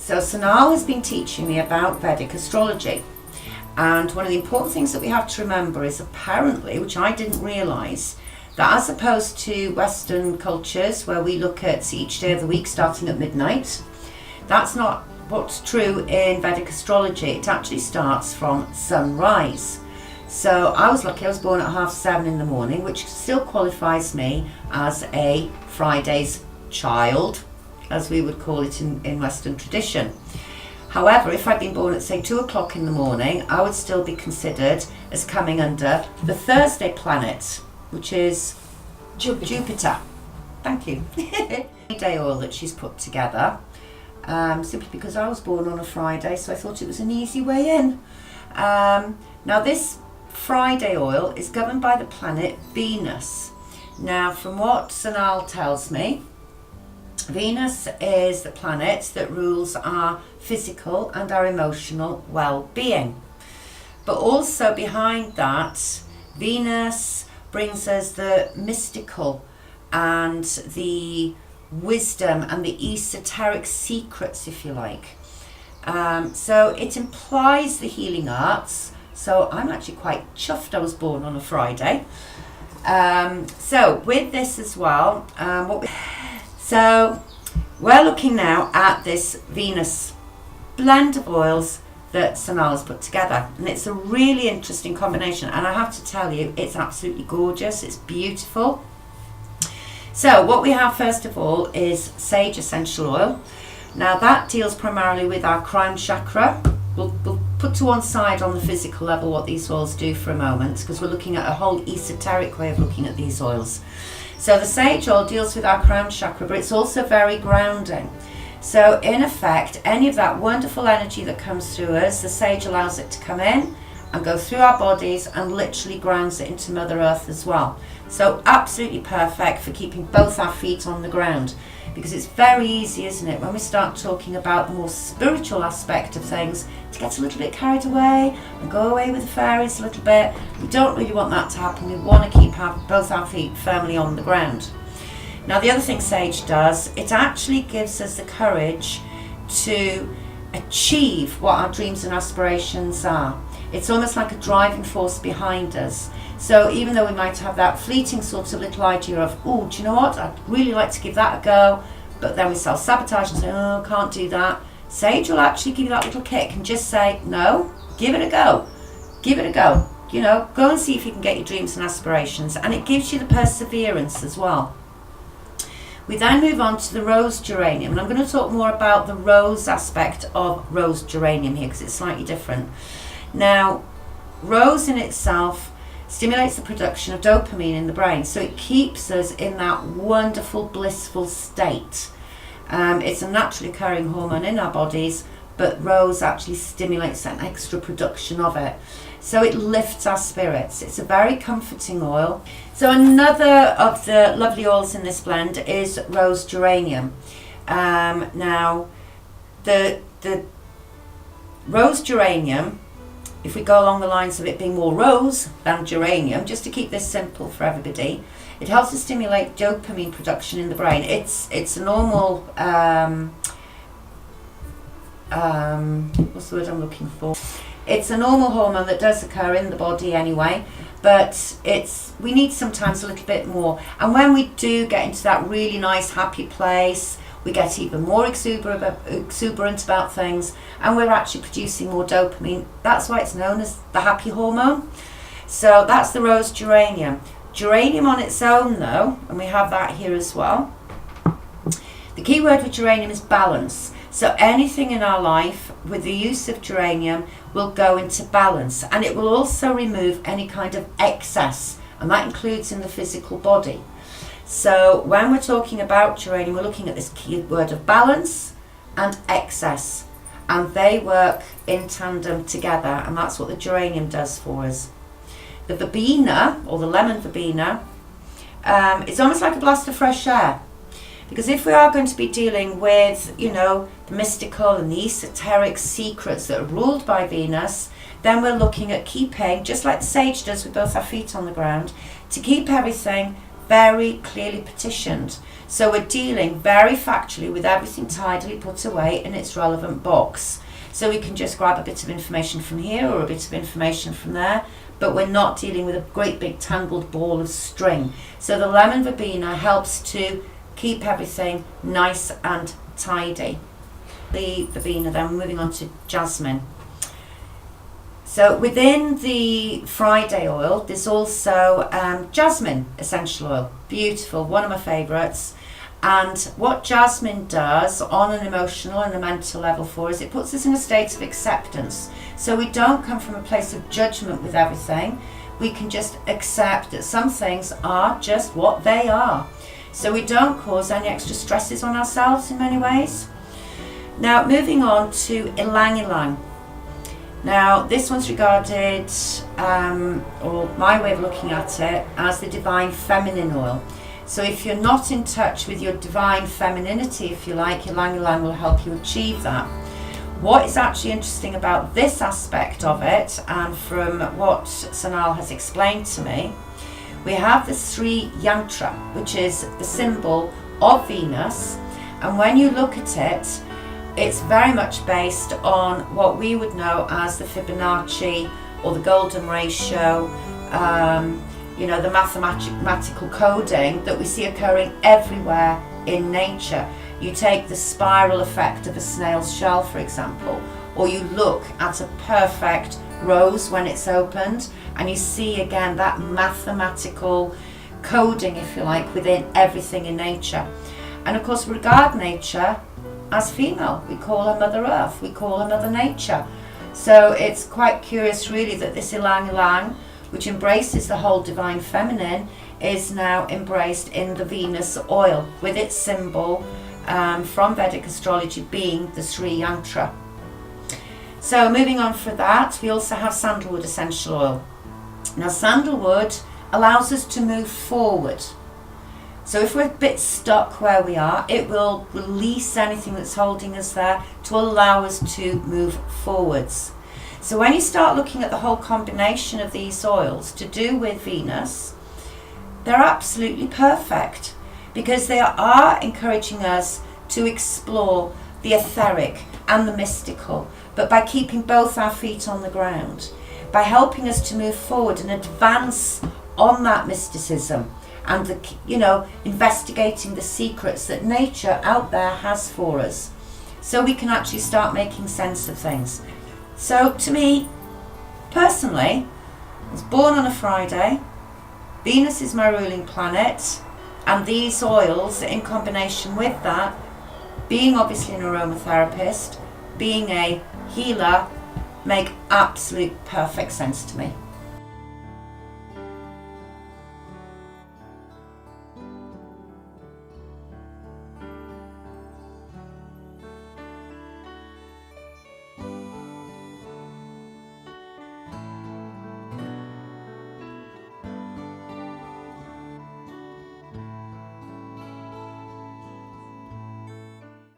So Sanal has been teaching me about Vedic astrology, and one of the important things that we have to remember is apparently, which I didn't realise, that as opposed to Western cultures where we look at each day of the week starting at midnight, that's not what's true in Vedic astrology. It actually starts from sunrise. So I was lucky, I was born at 7:30 in the morning, which still qualifies me as a Friday's child, as we would call it in Western tradition. However, if I'd been born at say 2 o'clock in the morning, I would still be considered as coming under the Thursday planet, which is Jupiter. Thank you. Day oil that she's put together, simply because I was born on a Friday, so I thought it was an easy way in. Now this Friday oil is governed by the planet Venus. Now from what Sanal tells me, Venus is the planet that rules our physical and our emotional well-being. But also behind that, Venus brings us the mystical and the wisdom and the esoteric secrets, if you like. So it implies the healing arts. So I'm actually quite chuffed I was born on a Friday. So with this as well, so we're looking now at this Venus blend of oils that Sanal has put together, and it's a really interesting combination, and I have to tell you, it's absolutely gorgeous, it's beautiful. So what we have first of all is sage essential oil. Now that deals primarily with our crown chakra. We'll put to one side on the physical level what these oils do for a moment, because we're looking at a whole esoteric way of looking at these oils. So the sage oil deals with our crown chakra, but it's also very grounding. So in effect, any of that wonderful energy that comes through us, the sage allows it to come in and go through our bodies and literally grounds it into Mother Earth as well. So absolutely perfect for keeping both our feet on the ground, because it's very easy, isn't it, when we start talking about the more spiritual aspect of things, to get a little bit carried away and go away with the fairies a little bit. We don't really want that to happen. We want to keep both our feet firmly on the ground. Now the other thing sage does, it actually gives us the courage to achieve what our dreams and aspirations are. It's almost like a driving force behind us. So even though we might have that fleeting sort of little idea of, oh, do you know what, I'd really like to give that a go, but then we self-sabotage and say, oh, can't do that. Sage will actually give you that little kick and just say, no, give it a go. Give it a go. You know, go and see if you can get your dreams and aspirations. And it gives you the perseverance as well. We then move on to the rose geranium, and I'm going to talk more about the rose aspect of rose geranium here because it's slightly different. Now, rose in itself stimulates the production of dopamine in the brain, so it keeps us in that wonderful, blissful state. It's a naturally occurring hormone in our bodies, but rose actually stimulates an extra production of it. So it lifts our spirits. It's a very comforting oil. So another of the lovely oils in this blend is rose geranium. Now, the rose geranium, if we go along the lines of it being more rose than geranium, just to keep this simple for everybody, it helps to stimulate dopamine production in the brain. It's a normal, what's the word I'm looking for? It's a normal hormone that does occur in the body anyway, but we need sometimes a little bit more. And when we do get into that really nice happy place, we get even more exuberant about things, and we're actually producing more dopamine. That's why it's known as the happy hormone. So that's the rose geranium. Geranium on its own though, and we have that here as well, the key word with geranium is balance. So anything in our life with the use of geranium will go into balance, and it will also remove any kind of excess, and that includes in the physical body. So when we're talking about geranium, we're looking at this key word of balance and excess, and they work in tandem together, and that's what the geranium does for us. The verbena, or the lemon verbena, it's almost like a blast of fresh air. Because if we are going to be dealing with, you know, the mystical and the esoteric secrets that are ruled by Venus, then we're looking at keeping, just like the sage does with both our feet on the ground, to keep everything very clearly partitioned. So we're dealing very factually with everything tidily put away in its relevant box. So we can just grab a bit of information from here or a bit of information from there, but we're not dealing with a great big tangled ball of string. So the lemon verbena helps to keep everything nice and tidy. The verbena, then moving on to jasmine. So within the Friday oil, there's also jasmine essential oil. Beautiful, one of my favourites. And what jasmine does on an emotional and a mental level for us, it puts us in a state of acceptance. So we don't come from a place of judgment with everything. We can just accept that some things are just what they are. So we don't cause any extra stresses on ourselves in many ways. Now moving on to ylang ylang. Now this one's regarded, or my way of looking at it, as the divine feminine oil. So if you're not in touch with your divine femininity, if you like, ylang ylang will help you achieve that. What is actually interesting about this aspect of it, and from what Sanal has explained to me, we have the Sri Yantra, which is the symbol of Venus, and when you look at it, it's very much based on what we would know as the Fibonacci or the golden ratio, the mathematical coding that we see occurring everywhere in nature. You take the spiral effect of a snail's shell, for example, or you look at a perfect rose when it's opened, and you see again that mathematical coding, if you like, within everything in nature. And of course, we regard nature as female. We call her Mother Earth, we call her Mother Nature. So it's quite curious really that this ylang ylang, which embraces the whole divine feminine, is now embraced in the Venus oil with its symbol from Vedic astrology being the Sri Yantra. So moving on for that, we also have sandalwood essential oil. Now sandalwood allows us to move forward. So if we're a bit stuck where we are, it will release anything that's holding us there to allow us to move forwards. So when you start looking at the whole combination of these oils to do with Venus, they're absolutely perfect because they are encouraging us to explore the etheric and the mystical, but by keeping both our feet on the ground, by helping us to move forward and advance on that mysticism and investigating the secrets that nature out there has for us, so we can actually start making sense of things. So to me, personally, I was born on a Friday, Venus is my ruling planet, and these oils in combination with that, being obviously an aromatherapist, being a healer, make absolute perfect sense to me.